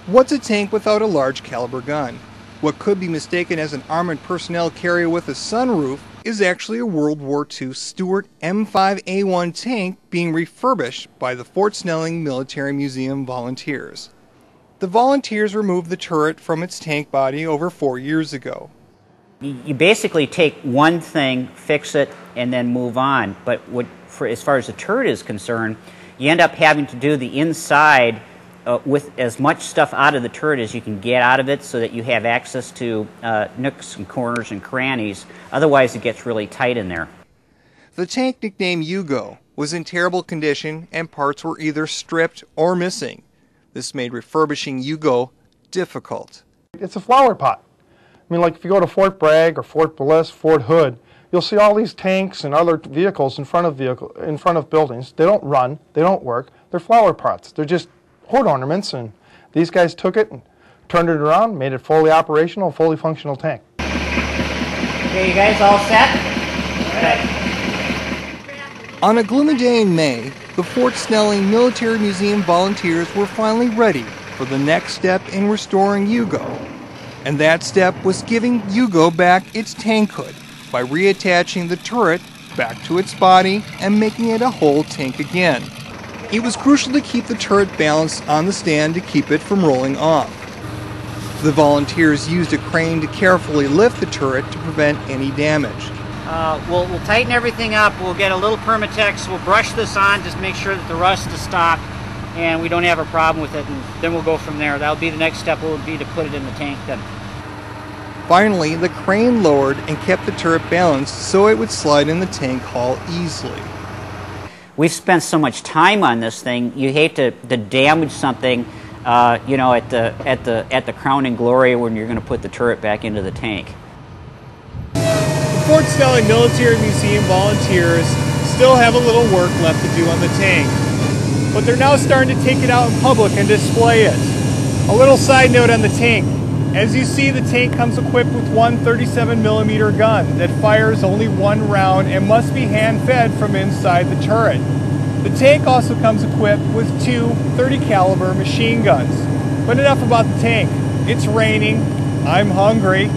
What's a tank without a large caliber gun? What could be mistaken as an armored personnel carrier with a sunroof is actually a World War II Stuart M5A-1 tank being refurbished by the Fort Snelling Military Museum volunteers. The volunteers removed the turret from its tank body over 4 years ago. You basically take one thing, fix it, and then move on. But as far as the turret is concerned, you end up having to do the inside with as much stuff out of the turret as you can get out of it so that you have access to nooks and corners and crannies. Otherwise, it gets really tight in there. The tank, nicknamed Hugo, was in terrible condition and parts were either stripped or missing. This made refurbishing Hugo difficult. It's a flower pot. I mean, like if you go to Fort Bragg or Fort Bliss, Fort Hood, you'll see all these tanks and other vehicles in front of buildings. They don't run, they don't work, they're flower pots. They're just hood ornaments, and these guys took it and turned it around, made it fully operational, fully functional tank. Okay, you guys all set? Okay. On a gloomy day in May, the Fort Snelling Military Museum volunteers were finally ready for the next step in restoring Hugo. And that step was giving Hugo back its tank hood by reattaching the turret back to its body and making it a whole tank again. It was crucial to keep the turret balanced on the stand to keep it from rolling off. The volunteers used a crane to carefully lift the turret to prevent any damage. We'll tighten everything up. We'll get a little Permatex. We'll brush this on, just make sure that the rust is stopped and we don't have a problem with it, and then we'll go from there. That'll be the next step, will be to put it in the tank then. Finally, the crane lowered and kept the turret balanced so it would slide in the tank hull easily. We've spent so much time on this thing. You hate to damage something, you know, at the crowning glory when you're going to put the turret back into the tank. The Fort Snelling Military Museum volunteers still have a little work left to do on the tank, but they're now starting to take it out in public and display it. A little side note on the tank. As you see, the tank comes equipped with one 37mm gun that fires only one round and must be hand-fed from inside the turret. The tank also comes equipped with two 30 caliber machine guns. But enough about the tank. It's raining, I'm hungry.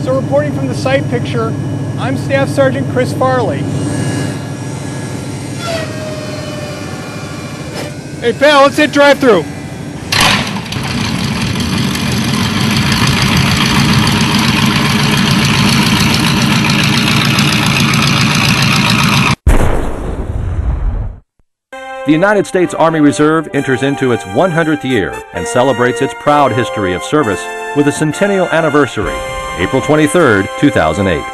So reporting from the site picture, I'm Staff Sergeant Chris Farley. Hey pal, let's hit drive-through. The United States Army Reserve enters into its 100th year and celebrates its proud history of service with a centennial anniversary, April 23, 2008.